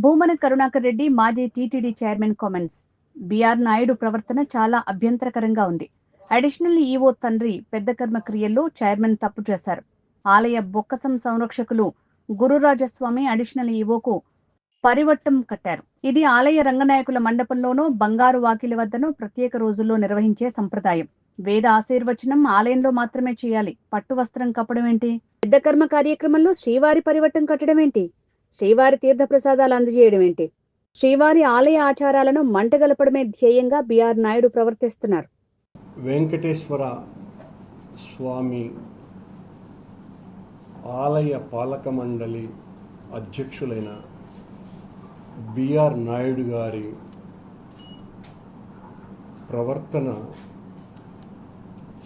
భూమన కరుణాకర్ రెడ్డి మాజీ TTD chairman comments. BR Naidu ప్రవర్తన చాలా అభ్యంతరకరంగా ఉంది. అడిషనల్ ఈవో తండ్రి పెద్ద కర్మ క్రియల్లో చైర్మన్ తప్పు చేశారు. ఆలయ బొక్కసం సంరక్షకులు గురురాజస్వామి అడిషనల్ ఈవోకు పరివట్టం కట్టారు. ఇది ఆలయ రంగనాయకుల మండపంలోనో బంగారు వాకిలి వద్దనో ప్రత్యేక రోజుల్లో నిర్వహించే సంప్రదాయం. వేద ఆశీర్వచనం ఆలయంలో మాత్రమే చేయాలి. పట్టు వస్త్రం కప్పడం ఏంటి? పెద్ద కర్మ కార్యక్రమంలో శ్రీవారి పరివట్టం కట్టడం ఏంటి? శ్రీవారి తీర్థ ప్రసాదాలు అందజేయడం ఏంటి? శ్రీవారి ఆలయ ఆచారాలను మంటగలపడమే ధ్యేయంగా బిఆర్ నాయుడు ప్రవర్తిస్తున్నారు. వెంకటేశ్వర స్వామి ఆలయ పాలక మండలి అధ్యక్షులైన బిఆర్ నాయుడు గారి ప్రవర్తన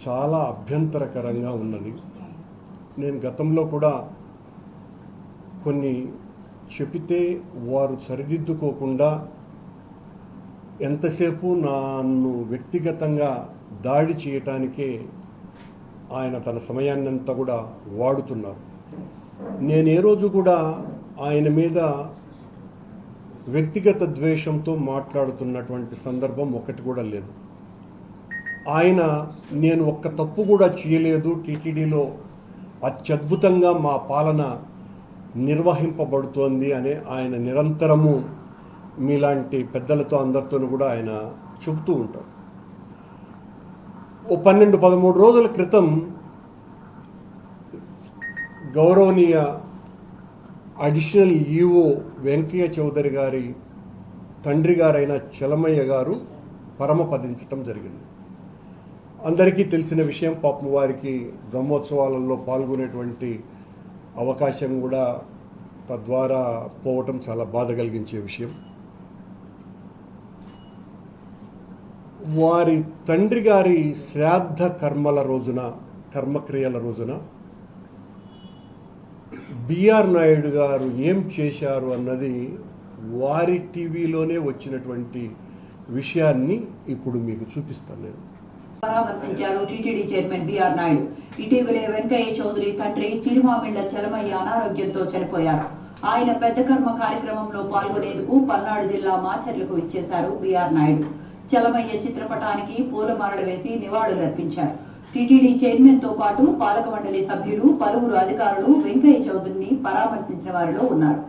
చాలా అభ్యంతరకరంగా ఉన్నది. నేను గతంలో కూడా కొన్ని చెబితే వారు సరిదిద్దుకోకుండా ఎంతసేపు నన్ను వ్యక్తిగతంగా దాడి చేయటానికే ఆయన తన సమయాన్నంతా కూడా వాడుతున్నారు. నేను ఏ రోజు కూడా ఆయన మీద వ్యక్తిగత ద్వేషంతో మాట్లాడుతున్నటువంటి సందర్భం ఒకటి కూడా లేదు. ఆయన నేను ఒక్క తప్పు కూడా చేయలేదు, టీటీడీలో అత్యద్భుతంగా మా పాలన నిర్వహింపబడుతోంది అనే ఆయన నిరంతరము మీలాంటి పెద్దలతో అందరితో కూడా ఆయన చెబుతూ ఉంటారు. ఓ 12-13 రోజుల క్రితం గౌరవనీయ అడిషనల్ ఈవో వెంకయ్య చౌదరి గారి తండ్రి గారైన చలమయ్య గారు పరమపదించటం జరిగింది. అందరికీ తెలిసిన విషయం. పాపం వారికి బ్రహ్మోత్సవాలలో పాల్గొనేటువంటి అవకాశం కూడా తద్వారా పోవటం చాలా బాధ కలిగించే విషయం. వారి తండ్రి గారి శ్రాద్ధ కర్మక్రియల రోజున బిఆర్ నాయుడు గారు ఏం చేశారు అన్నది వారి టీవీలోనే వచ్చినటువంటి విషయాన్ని ఇప్పుడు మీకు చూపిస్తాను. నేను పరామర్శించారు టీటీడీ చైర్మన్ బిఆర్ నాయుడు. ఇటీవలే వెంకయ్య చౌదరి తండ్రి చిరుమామిళ్ల చలమయ్య అనారోగ్యంతో చనిపోయారు. ఆయన పెద్ద కర్మ కార్యక్రమంలో పాల్గొనేందుకు పల్నాడు జిల్లా మాచర్లకు ఇచ్చేశారు బిఆర్ నాయుడు. చలమయ్య చిత్రపటానికి పూలమాలలు వేసి నివాళులర్పించారు. టీటీడీ చైర్మన్ తో పాటు పాలక మండలి సభ్యులు, పలువురు అధికారులు వెంకయ్య చౌదరిని పరామర్శించిన వారిలో ఉన్నారు.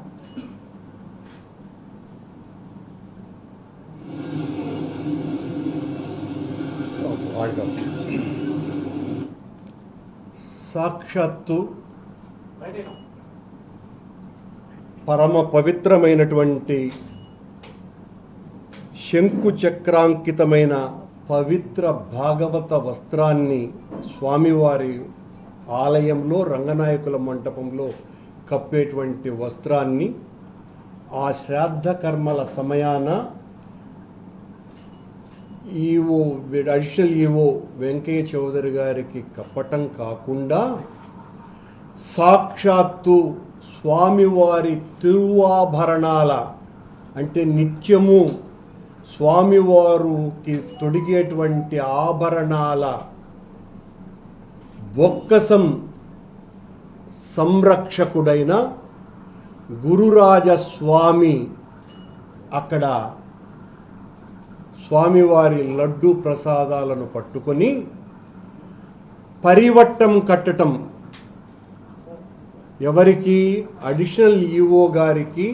సాక్షాత్తు పరమ పవిత్రమైనటువంటి శంకు చక్రాంకితమైన పవిత్ర భాగవత వస్త్రాన్ని స్వామివారి ఆలయంలో రంగనాయకుల మంటపంలో కప్పేటువంటి వస్త్రాన్ని ఆ శ్రాద్ధ కర్మల సమయాన అడిషనల్ ఈవో వెంకయ్య చౌదరి గారికి కప్పటం కాకుండా సాక్షాత్తు స్వామివారి తిరువాభరణాల అంటే నిత్యము స్వామివారికి తొడిగేటువంటి ఆభరణాల బొక్కసం సంరక్షకుడైన గురురాజస్వామి అక్కడ స్వామివారి లడ్డు ప్రసాదాలను పట్టుకొని పరివట్టం కట్టటం, ఎవరికి? అడిషనల్ ఈవో గారికి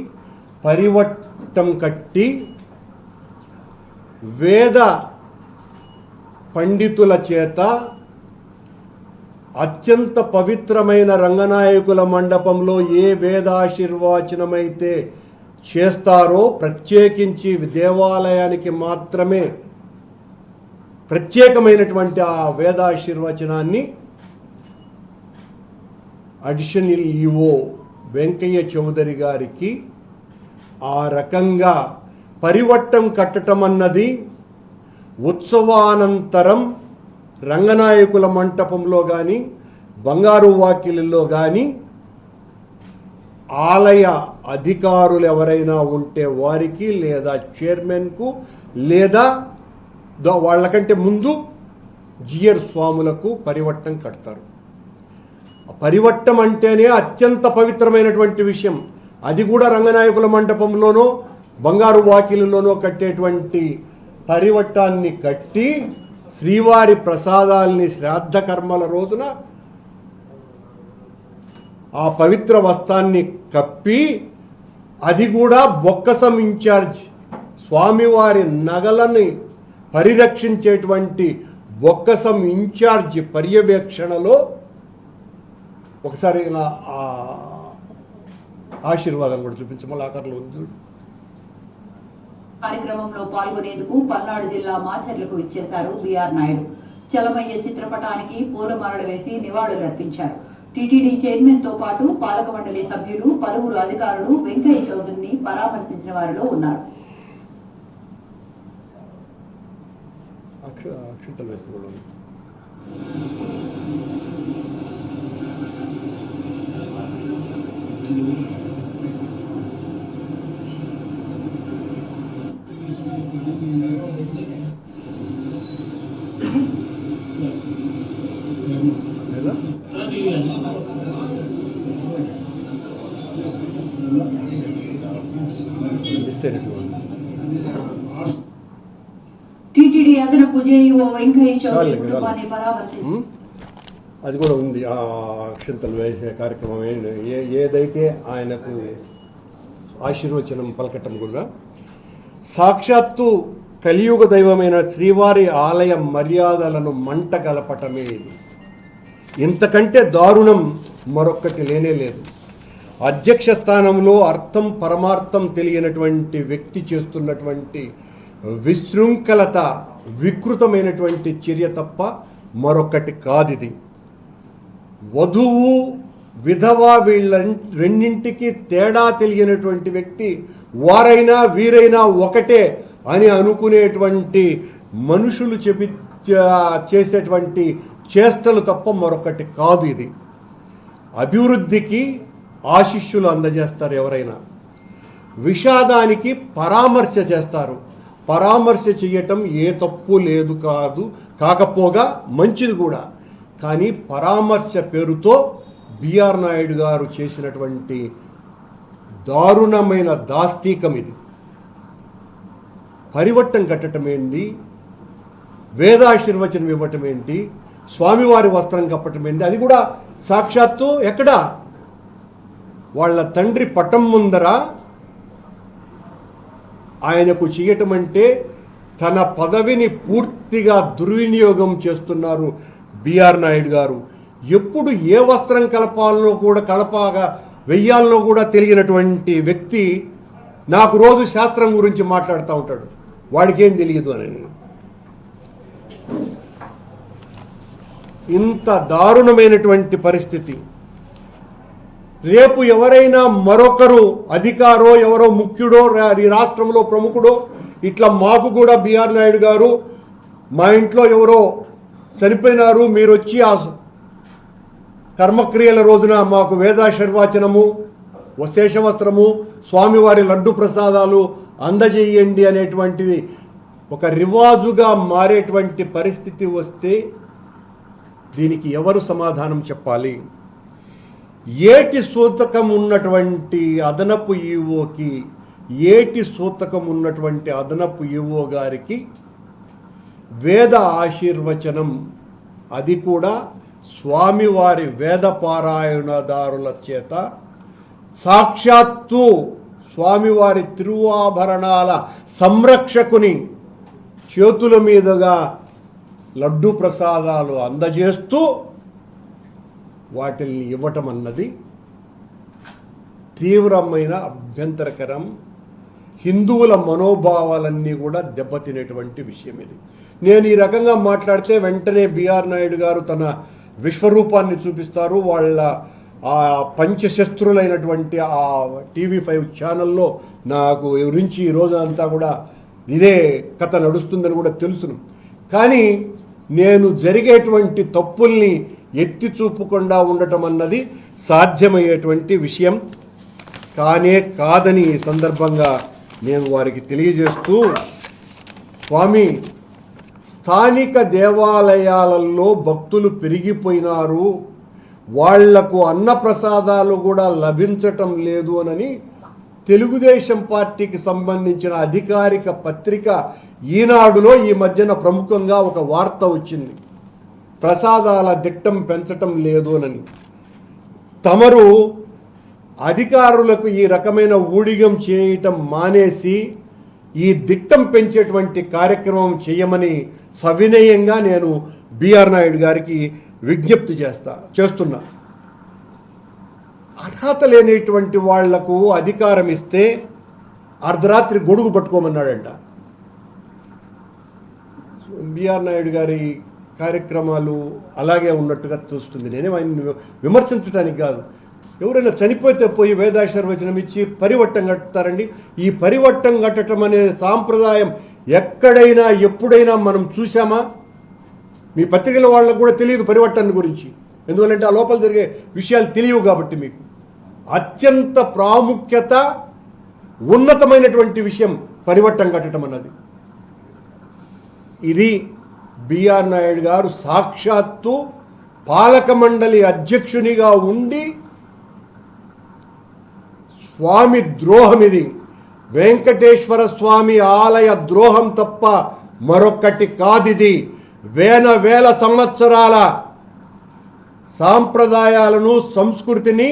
పరివట్టం కట్టి వేద పండితుల చేత అత్యంత పవిత్రమైన రంగనాయకుల మండపంలో ఏ వేదాశీర్వచనమైతే చేస్తారో, ప్రత్యేకించి దేవాలయానికి మాత్రమే ప్రత్యేకమైనటువంటి ఆ వేదాశీర్వచనాన్ని అడిషనల్ ఈవో వెంకయ్య చౌదరి గారికి ఆ రకంగా పరివట్టం కట్టడం అన్నది ఉత్సవానంతరం రంగనాయకుల మంటపంలో కానీ బంగారు వాకిలిలో కానీ ఆలయ అధికారులు ఎవరైనా ఉంటే వారికి లేదా చైర్మన్కు లేదా వాళ్ళకంటే ముందు జియర్ స్వాములకు పరివట్టం కడతారు. పరివట్టం అంటేనే అత్యంత పవిత్రమైనటువంటి విషయం. అది కూడా రంగనాయకుల మంటపంలోనో బంగారు వాకిలిలోనో కట్టేటువంటి పరివట్టాన్ని కట్టి శ్రీవారి ప్రసాదాల్ని శ్రాద్ధ కర్మల రోజున ఆ పవిత్ర వస్త్రాన్ని కప్పి, అది కూడా బొక్కసం ఇన్ఛార్జ్ స్వామివారి నగలని పరిరక్షించేటువంటి బొక్కసం ఇన్ఛార్జ్ పర్యవేక్షణలో ఒకసారి ఇలా ఆశీర్వాదం కూడా చూపించమని ఆకారంలో ఉంది. కార్యక్రమంలో పాల్గొనేందుకు పల్నాడు జిల్లా మాచర్లకు విచ్చేశారు బిఆర్ నాయుడు. చలమయ్య చిత్రపటానికి పూలమాలలు వేసి నివాళులర్పించారు. టీటీడీ చైర్మన్ తో పాటు పాలక మండలి సభ్యులు, పలువురు అధికారులు వెంకయ్య చౌదరిని పరామర్శించిన వారిలో ఉన్నారు. టీటీడీ అదనపు జేఈఓ వెంకయ్య చౌదరి కుటుంబాన్ని పరామర్శించారు. అది కూడా ఉంది. ఆ అక్షంతలు వేసే కార్యక్రమం ఏదైతే ఆయనకు ఆశీర్వచనం పలకటం కూడా సాక్షాత్తు కలియుగ దైవమైన శ్రీవారి ఆలయ మర్యాదలను మంట కలపటమే ఇది. ఇంతకంటే దారుణం మరొక్కటి లేనే లేదు. అధ్యక్ష స్థానంలో అర్థం పరమార్థం తెలియనటువంటి వ్యక్తి చేస్తున్నటువంటి విశృంఖలత, వికృతమైనటువంటి చర్య తప్ప మరొకటి కాదిది. వధువు విధవ వీళ్ళ రెండింటికి తేడా తెలియనటువంటి వ్యక్తి, వారైనా వీరైనా ఒకటే అని అనుకునేటువంటి మనుషులు చేసేటువంటి చేష్టలు తప్ప మరొకటి కాదు ఇది. అభివృద్ధికి ఆశిష్యులు అందజేస్తారు ఎవరైనా, విషాదానికి పరామర్శ చేస్తారు. పరామర్శ చేయటం ఏ తప్పు లేదు కాకపోగా మంచిది కూడా. కానీ పరామర్శ పేరుతో బిఆర్ నాయుడు గారు చేసినటువంటి దారుణమైన దాస్తీకం ఇది. పరివట్టం కట్టడం ఏంటి, వేదాశీర్వచనం ఇవ్వటం ఏంటి, స్వామివారి వస్త్రం కప్పటం ఏంటి, అది కూడా సాక్షాత్తు ఎక్కడ వాళ్ళ తండ్రి పటం ముందర ఆయనకు చేయటం అంటే తన పదవిని పూర్తిగా దుర్వినియోగం చేస్తున్నారు బిఆర్ నాయుడు గారు. ఎప్పుడు ఏ వస్త్రం కలపగా వెయ్యాలనో కూడా తెలియనటువంటి వ్యక్తి నాకు రోజు శాస్త్రం గురించి మాట్లాడుతూ ఉంటాడు. వాడికేం తెలియదు అని. ఇంత దారుణమైనటువంటి పరిస్థితి. రేపు ఎవరైనా మరొకరు అధికారో ఎవరో ముఖ్యుడో ఈ రాష్ట్రంలో ప్రముఖుడో ఇట్లా మాకు కూడా బిఆర్ నాయుడు గారు మా ఇంట్లో ఎవరో చనిపోయినారు, మీరు వచ్చి ఆ కర్మక్రియల రోజున మాకు వేదాశీర్వచనము, శేషవస్త్రము, స్వామివారి లడ్డు ప్రసాదాలు అందజేయండి అనేటువంటిది ఒక రివాజుగా మారేటువంటి పరిస్థితి వస్తే దీనికి ఎవరు సమాధానం చెప్పాలి? ఏటి సూతకం ఉన్నటువంటి అదనపు ఈవోకి, ఏటి సూతకం ఉన్నటువంటి అదనపు ఈవో గారికి వేద ఆశీర్వచనం, అది కూడా స్వామివారి వేద పారాయణదారుల చేత సాక్షాత్తు స్వామివారి తిరువాభరణాల సంరక్షకుని చేతుల మీదుగా లడ్డు ప్రసాదాలు అందజేస్తూ వాటిల్ని ఇవ్వటం అన్నది తీవ్రమైన అభ్యంతరకరం. హిందువుల మనోభావాలన్నీ కూడా దెబ్బతినేటువంటి విషయం ఇది. నేను ఈ రకంగా మాట్లాడితే వెంటనే బిఆర్ నాయుడు గారు తన విశ్వరూపాన్ని చూపిస్తారు. వాళ్ళ ఆ పంచశస్త్రులైనటువంటి ఆ TV5 ఛానల్లో నాకు గురించి ఈ రోజంతా కూడా ఇదే కథ నడుస్తుందని కూడా తెలుసును. కానీ నేను జరిగేటువంటి తప్పుల్ని ఎత్తి చూపకుండా ఉండటం అన్నది సాధ్యమయ్యేటువంటి విషయం కాదని ఈ సందర్భంగా నేను వారికి తెలియజేస్తూ, స్వామి, స్థానిక దేవాలయాలలో భక్తులు పెరిగిపోయినారు, వాళ్లకు అన్నప్రసాదాలు కూడా లభించటం లేదు అని తెలుగుదేశం పార్టీకి సంబంధించిన అధికారిక పత్రిక ఈనాడులో ఈ మధ్యన ప్రముఖంగా ఒక వార్త వచ్చింది. ప్రసాదాల దిట్టం పెంచటం లేదు అని. తమరు అధికారులకు ఈ రకమైన ఊడిగం చేయటం మానేసి ఈ దిట్టం పెంచేటువంటి కార్యక్రమం చేయమని సవినయంగా నేను బిఆర్ నాయుడు గారికి విజ్ఞప్తి చేస్తున్నా. అర్హత లేనిటువంటి వాళ్లకు అధికారం ఇస్తే అర్ధరాత్రి గొడుగు పట్టుకోమన్నాడంట. బిఆర్ నాయుడు గారి కార్యక్రమాలు అలాగే ఉన్నట్టుగా చూస్తుంది. నేనే ఆయన విమర్శించడానికి కాదు. ఎవరైనా చనిపోతే పోయి వేదాశీర్వచనం ఇచ్చి పరివట్టం కట్టుతారండి. ఈ పరివట్టం కట్టడం అనే సాంప్రదాయం ఎక్కడైనా ఎప్పుడైనా మనం చూసామా? మీ పత్రికల వాళ్ళకు కూడా తెలియదు పరివట్టం గురించి. ఎందుకంటే ఆ లోపల జరిగే విషయాలు తెలియవు కాబట్టి. మీకు అత్యంత ప్రాముఖ్యత ఉన్నతమైనటువంటి విషయం పరివట్టం కట్టడం అన్నది. ఇది బిఆర్ నాయుడు గారు సాక్షాత్తు పాలక మండలి అధ్యక్షునిగా ఉండి స్వామి ద్రోహం ఇది. వెంకటేశ్వర స్వామి ఆలయ ద్రోహం తప్ప మరొకటి కాదిది. వేల సంవత్సరాల సాంప్రదాయాలను సంస్కృతిని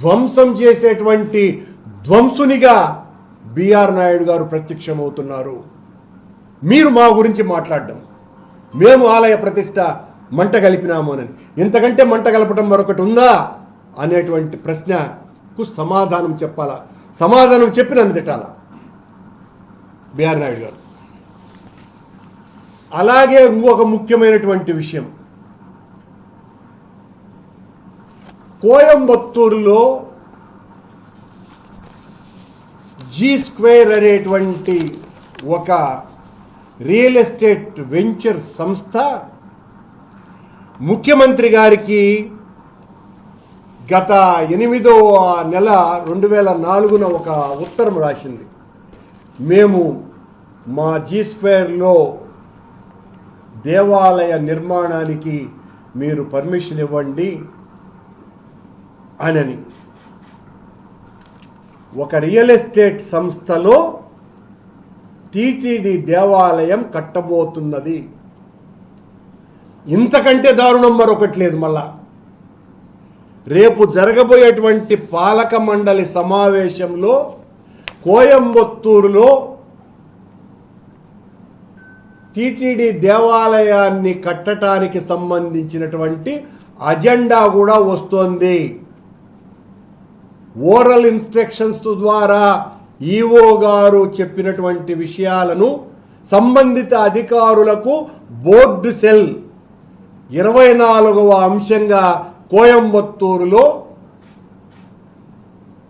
ధ్వంసం చేసేటువంటి ధ్వంసునిగా బిఆర్ నాయుడు గారు ప్రత్యక్షమవుతున్నారు. మీరు మా గురించి మాట్లాడడం, మేము ఆలయ ప్రతిష్ట మంట కలిపినాము అని, ఇంతకంటే మంట కలపడం మరొకటి ఉందా అనేటువంటి ప్రశ్నకు సమాధానం చెప్పాలా. సమాధానం చెప్పి నన్ను తిట్టాలా బిఆర్ నాయుడు గారు. అలాగే ఇంకొక ముఖ్యమైనటువంటి విషయం, కోయంబత్తూరులో G2 అనేటువంటి ఒక రియల్ ఎస్టేట్ వెంచర్ సంస్థ ముఖ్యమంత్రి గారికి గత 8వ నెల 2004న ఒక ఉత్తరం రాసింది. మేము మా G2లో దేవాలయ నిర్మాణానికి మీరు పర్మిషన్ ఇవ్వండి అని. ఒక రియల్ ఎస్టేట్ సంస్థలో టీటీడీ దేవాలయం కట్టబోతున్నది. ఇంతకంటే దారుణం మరొకటి లేదు. మళ్ళా రేపు జరగబోయేటువంటి పాలక మండలి సమావేశంలో కోయంబత్తూరులో టీటీడీ దేవాలయాన్ని కట్టడానికి సంబంధించినటువంటి అజెండా కూడా వస్తోంది. ఓరల్ ఇన్స్ట్రక్షన్స్ ద్వారా ఈఓ గారు చెప్పినటువంటి విషయాలను సంబంధిత అధికారులకు బోర్డు సెల్ 24వ అంశంగా కోయంబత్తూరులో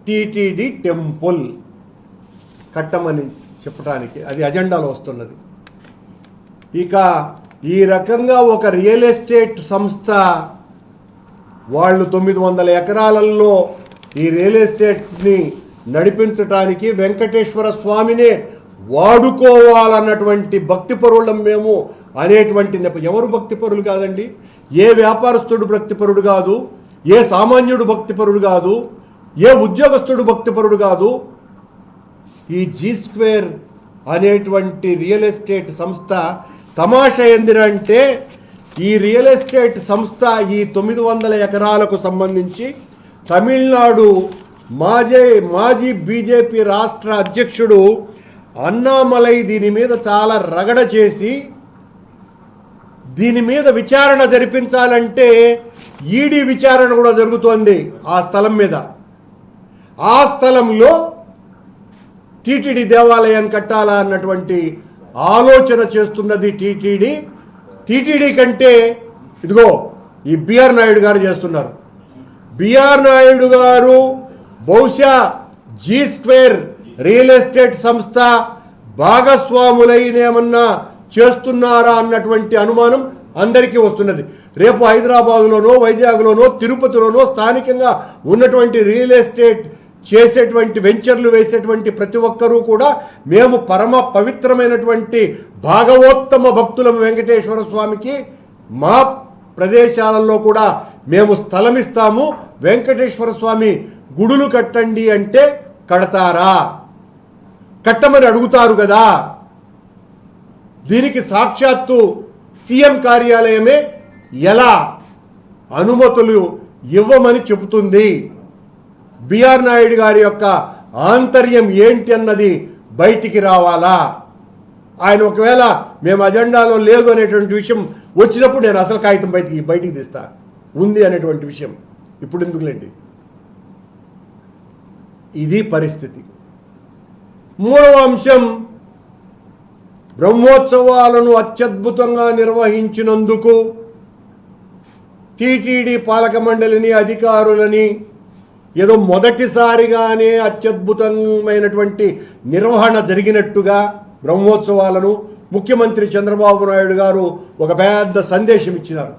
టీటీడీ టెంపుల్ కట్టమని చెప్పడానికి అది అజెండాలో వస్తున్నది. ఇక ఈ రకంగా ఒక రియల్ ఎస్టేట్ సంస్థ వాళ్ళు 900 ఎకరాలలో ఈ రియల్ ఎస్టేట్ని నడిపించడానికి వెంకటేశ్వర స్వామినే వాడుకోవాలన్నటువంటి భక్తిపరులం మేము అనేటువంటి ఎవరు భక్తిపరులు కాదండి. ఏ వ్యాపారస్తుడు భక్తిపరుడు కాదు, ఏ సామాన్యుడు భక్తిపరుడు కాదు, ఏ ఉద్యోగస్తుడు భక్తిపరుడు కాదు. ఈ G2 అనేటువంటి రియల్ ఎస్టేట్ సంస్థ తమాషా ఏందిరంటే, ఈ రియల్ ఎస్టేట్ సంస్థ ఈ 900 ఎకరాలకు సంబంధించి తమిళనాడు మాజీ బీజేపీ రాష్ట్ర అధ్యక్షుడు అన్నామలై దీని మీద చాలా రగడ చేసి దీని మీద విచారణ జరిపించాలంటే ఈడీ విచారణ కూడా జరుగుతోంది ఆ స్థలం మీద. ఆ స్థలంలో టీటీడీ దేవాలయాన్ని కట్టాలా అన్నటువంటి ఆలోచన చేస్తున్నది టీటీడీ. టీటీడీ కంటే ఇదిగో ఈ బిఆర్ నాయుడు గారు చేస్తున్నారు. బిఆర్ నాయుడు గారు బహుశా G2 రియల్ ఎస్టేట్ సంస్థ భాగస్వాములైనేమన్నా చేస్తున్నారా అన్నటువంటి అనుమానం అందరికీ వస్తున్నది. రేపు హైదరాబాదులోనో, వైజాగ్లోనో, తిరుపతిలోనో స్థానికంగా ఉన్నటువంటి రియల్ ఎస్టేట్ చేసేటువంటి వెంచర్లు వేసేటువంటి ప్రతి ఒక్కరూ కూడా మేము పరమ పవిత్రమైనటువంటి భాగవోత్తమ భక్తులం వెంకటేశ్వర స్వామికి, మా ప్రదేశాలలో కూడా మేము స్థలమిస్తాము, వెంకటేశ్వర స్వామి గుడులు కట్టండి అంటే కడతారా? కట్టమని అడుగుతారు కదా. దీనికి సాక్షాత్తు సీఎం కార్యాలయమే ఎలా అనుమతులు ఇవ్వమని చెబుతుంది? బిఆర్ నాయుడు గారి యొక్క ఆంతర్యం ఏంటి అన్నది బయటికి రావాలా? ఆయన ఒకవేళ మేము అజెండాలో లేదు అనేటువంటి విషయం వచ్చినప్పుడు నేను అసలు కాగితం బయటికి తీస్తా, ఉంది అనేటువంటి విషయం. ఇప్పుడు ఎందుకులేండి. ఇది పరిస్థితి. మూడవ అంశం, బ్రహ్మోత్సవాలను అత్యద్భుతంగా నిర్వహించినందుకు టీటీడీ పాలక మండలిని, అధికారులని ఏదో మొదటిసారిగానే అత్యద్భుతమైనటువంటి నిర్వహణ జరిగినట్టుగా బ్రహ్మోత్సవాలను ముఖ్యమంత్రి చంద్రబాబు నాయుడు గారు ఒక పెద్ద సందేశం ఇచ్చినారు.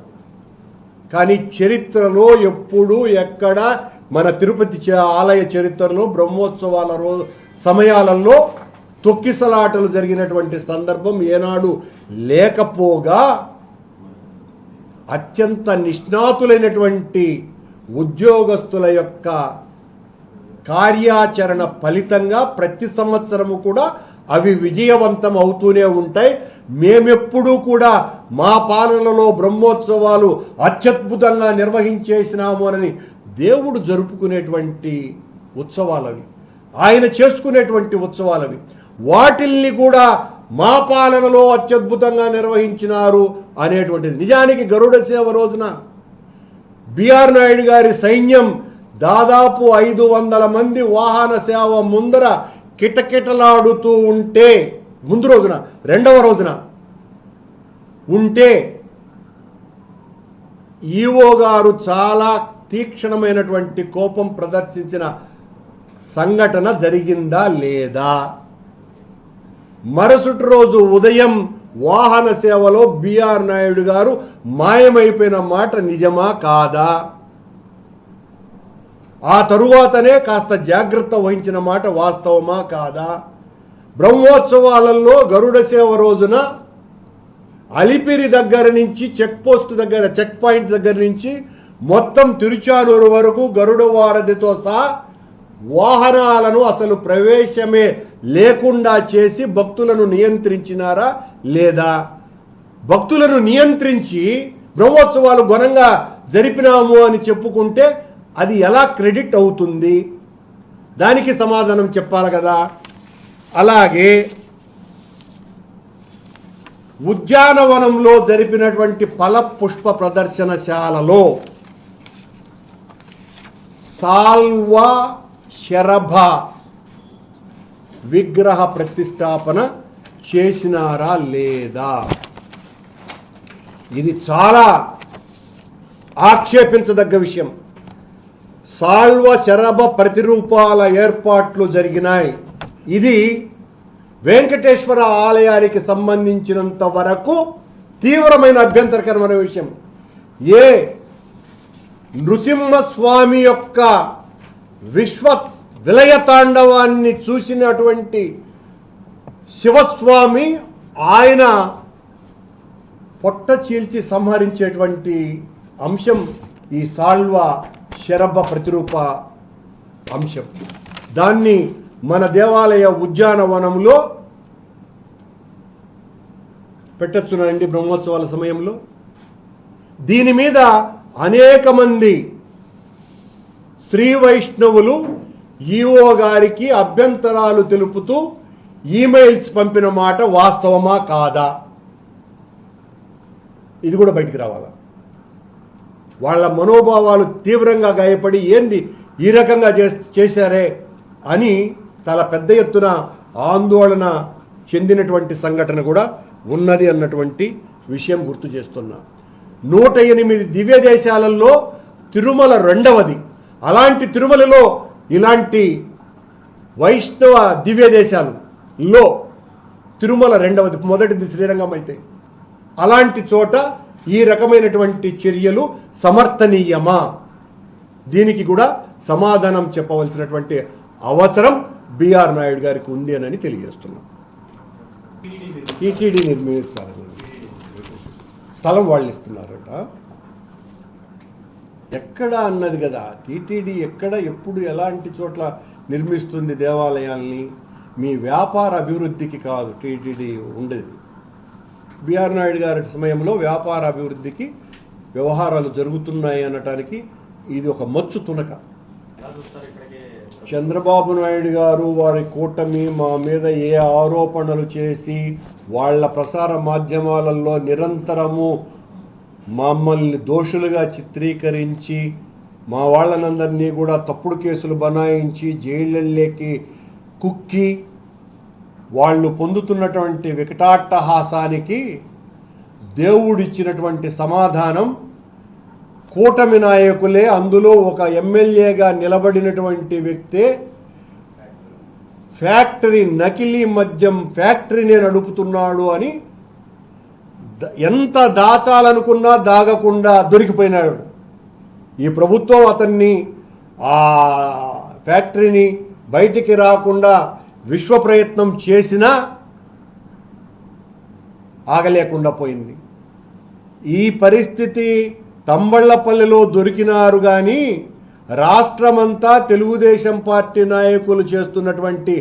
కానీ చరిత్రలో ఎప్పుడు ఎక్కడ మన తిరుపతి ఆలయ చరిత్రలో బ్రహ్మోత్సవాల సమయాలలో తొక్కిసలాటలు జరిగినటువంటి సందర్భం ఏనాడు లేకపోగా అత్యంత నిష్ణాతులైనటువంటి ఉద్యోగస్తుల యొక్క కార్యాచరణ ఫలితంగా ప్రతి సంవత్సరము కూడా అవి విజయవంతం అవుతూనే ఉంటాయి. మేమెప్పుడూ కూడా మా పాలనలో బ్రహ్మోత్సవాలు అత్యద్భుతంగా నిర్వహించేసినాము అని దేవుడు జరుపుకునేటువంటి ఉత్సవాలవి, ఆయన చేసుకునేటువంటి ఉత్సవాలవి. వాటిల్ని కూడా మా పాలనలో అత్యద్భుతంగా నిర్వహించినారు అనేటువంటిది. నిజానికి గరుడ సేవ రోజున బిఆర్ నాయుడు గారి సైన్యం దాదాపు 500 మంది వాహన సేవ ముందర కిటకిటలాడుతూ ఉంటే, ముందు రోజున, రెండవ రోజున ఉంటే ఈవో గారు చాలా తీక్షణమైనటువంటి కోపం ప్రదర్శించిన సంఘటన జరిగిందా లేదా? మరుసటి రోజు ఉదయం వాహన సేవలో బిఆర్ నాయుడు గారు మాయమైపోయిన మాట నిజమా కాదా? ఆ తరువాతనే కాస్త జాగ్రత్త వహించిన మాట వాస్తవమా కాదా? బ్రహ్మోత్సవాలలో గరుడ సేవ రోజున అలిపిరి దగ్గర నుంచి చెక్ పాయింట్ దగ్గర నుంచి మొత్తం తిరుచానూరు వరకు గరుడ వారధితో సహా వాహనాలను అసలు ప్రవేశమే లేకుండా చేసి భక్తులను నియంత్రించినారా లేదా? భక్తులను నియంత్రించి బ్రహ్మోత్సవాలు ఘనంగా జరిపినాము అని చెప్పుకుంటే అది ఎలా క్రెడిట్ అవుతుంది? దానికి సమాధానం చెప్పాలి కదా. అలాగే ఉద్యానవనంలో జరిపినటువంటి ఫల పుష్ప ప్రదర్శనశాలలో సాల్వా శరభ విగ్రహ ప్రతిష్టాపన చేసినారా లేదా? ఇది చాలా ఆక్షేపించదగ్గ విషయం. సాల్వ శరభ ప్రతిరూపాల ఏర్పాట్లు జరిగినాయి. ఇది వెంకటేశ్వర ఆలయానికి సంబంధించినంత వరకు తీవ్రమైన అభ్యంతరకరమైన విషయం. నృసింహస్వామి యొక్క విలయతాండవాన్ని చూసినటువంటి శివస్వామి ఆయన పొట్ట చీల్చి సంహరించేటువంటి అంశం ఈ సాల్వ శరభ ప్రతిరూప అంశం. దాన్ని మన దేవాలయ ఉద్యానవనంలో పెట్టచ్చునండి బ్రహ్మోత్సవాల సమయంలో. దీని మీద అనేక మంది శ్రీ వైష్ణవులు ఈఓ గారికి అభ్యంతరాలు తెలుపుతూ ఈమెయిల్స్ పంపిన మాట వాస్తవమా కాదా? ఇది కూడా బయటికి రావాలా. వాళ్ళ మనోభావాలు తీవ్రంగా గాయపడి ఏంది ఈ రకంగా చేశారే అని చాలా పెద్ద ఎత్తున ఆందోళన చెందినటువంటి సంఘటన కూడా ఉన్నది అన్నటువంటి విషయం గుర్తు చేస్తున్నా. 108 దివ్య దేశాలలో తిరుమల రెండవది. అలాంటి తిరుమలలో ఇలాంటి వైష్ణవ దివ్య దేశాలలో తిరుమల రెండవది, మొదటిది శ్రీరంగం అయితే. అలాంటి చోట ఈ రకమైనటువంటి చర్యలు సమర్థనీయమా? దీనికి కూడా సమాధానం చెప్పవలసినటువంటి అవసరం బిఆర్ నాయుడు గారికి ఉంది అని తెలియజేస్తున్నాం. టీటీడీ నిర్మించాలని స్థలం వాళ్ళు ఇస్తున్నారట. ఎక్కడ అన్నది కదా, టీటీడీ ఎక్కడ ఎప్పుడు ఎలాంటి చోట్ల నిర్మిస్తుంది దేవాలయాల్ని? మీ వ్యాపార అభివృద్ధికి కాదు టీటీడీ ఉండేది. బిఆర్ నాయుడు గారి సమయంలో వ్యాపార అభివృద్ధికి వ్యవహారాలు జరుగుతున్నాయి అనటానికి ఇది ఒక మచ్చు తునక. చంద్రబాబు నాయుడు గారు వారి కూటమి మా మీద ఏ ఆరోపణలు చేసి వాళ్ళ ప్రసార మాధ్యమాలలో నిరంతరము మమ్మల్ని దోషులుగా చిత్రీకరించి మా వాళ్ళనందరినీ కూడా తప్పుడు కేసులు బనాయించి జైళ్ళకి కుక్కి వాళ్ళు పొందుతున్నటువంటి వికటాట్టహాసానికి దేవుడిచ్చినటువంటి సమాధానం కూటమి నాయకులే, అందులో ఒక ఎమ్మెల్యేగా నిలబడినటువంటి వ్యక్తే ఫ్యాక్టరీ, నకిలీ మద్యం ఫ్యాక్టరీనే నడుపుతున్నాడు అని ఎంత దాచాలనుకున్నా దాగకుండా దొరికిపోయినాడు. ఈ ప్రభుత్వం అతన్ని ఆ ఫ్యాక్టరీని బయటికి రాకుండా విశ్వ ప్రయత్నం చేసినా ఆగలేకుండా పోయింది. ఈ పరిస్థితి తంబళ్లపల్లిలో దొరికినారు కానీ రాష్ట్రమంతా తెలుగుదేశం పార్టీ నాయకులు చేస్తున్నటువంటి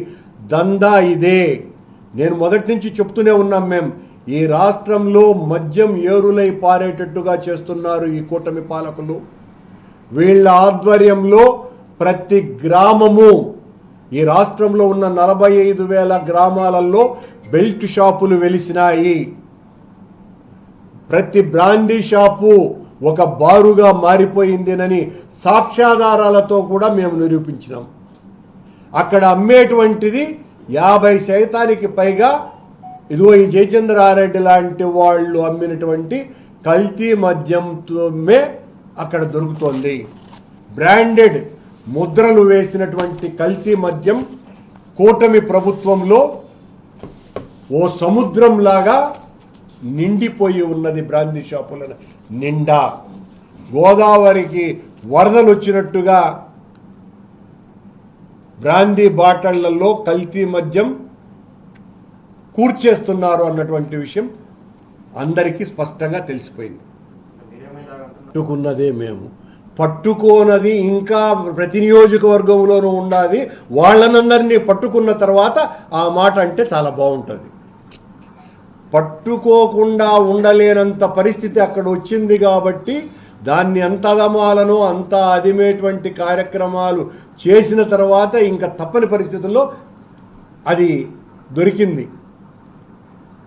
దందా ఇదే. నేను మొదటి నుంచి చెప్తూనే ఉన్నాం, మేము ఈ రాష్ట్రంలో మద్యం ఏరులై పారేటట్టుగా చేస్తున్నారు ఈ కూటమి పాలకులు. వీళ్ళ ఆధ్వర్యంలో ప్రతి గ్రామము, ఈ రాష్ట్రంలో ఉన్న 45,000 గ్రామాలలో బెల్ట్ షాపులు వెలిసినాయి. ప్రతి బ్రాందీ షాపు ఒక బారుగా మారిపోయిందేనని సాక్ష్యాధారాలతో కూడా మేము నిరూపించినాం. అక్కడ అమ్మేటువంటిది 50% పైగా ఇదిగో ఈ జయచంద్రారెడ్డి లాంటి వాళ్ళు అమ్మినటువంటి కల్తీ మద్యంతోమే అక్కడ దొరుకుతోంది. బ్రాండెడ్ ముద్రలు వేసినటువంటి కల్తీ మద్యం కూటమి ప్రభుత్వంలో ఓ సముద్రంలాగా నిండిపోయి ఉన్నది. బ్రాందీ షాపుల నిండా గోదావరికి వరదలు వచ్చినట్టుగా బ్రాందీ బాటళ్లలో కల్తీ మద్యం కూర్చేస్తున్నారు అన్నటువంటి విషయం అందరికీ స్పష్టంగా తెలిసిపోయింది. పట్టుకున్నదే మేము, పట్టుకోనది ఇంకా ప్రతి నియోజకవర్గంలోనూ ఉండాలి. వాళ్ళనందరినీ పట్టుకున్న తర్వాత ఆ మాట అంటే చాలా బాగుంటుంది. పట్టుకోకుండా ఉండలేనంత పరిస్థితి అక్కడ వచ్చింది కాబట్టి దాన్ని ఎంత అదమాలనో అంత అదిమేటువంటి కార్యక్రమాలు చేసిన తర్వాత ఇంకా తప్పని పరిస్థితుల్లో అది దొరికింది.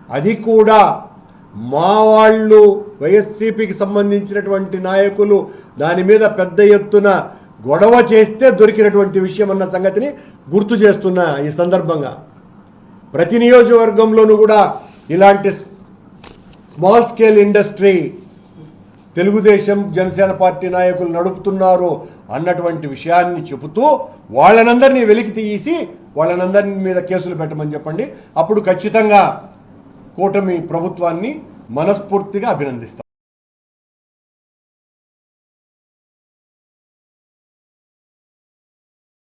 అది కూడా మా వాళ్ళు వైఎస్సీపీకి సంబంధించినటువంటి నాయకులు దాని మీద పెద్ద ఎత్తున గొడవ చేస్తే దొరికినటువంటి విషయం అన్న సంగతిని గుర్తు చేస్తున్నా. ఈ సందర్భంగా ప్రతి నియోజకవర్గంలోనూ కూడా ఇలాంటి small scale industry Telugu Desam Janasena party నాయకులు నడుపుతున్నారు అన్నటువంటి విషయాన్ని చెబుతూ వాళ్ళనందరినీ వెలికి తీసి వాళ్ళనందరి మీద కేసులు పెట్టమని చెప్పండి. అప్పుడు ఖచ్చితంగా కూటమి ప్రభుత్వాన్ని మనస్ఫూర్తిగా అభినందిస్తాం.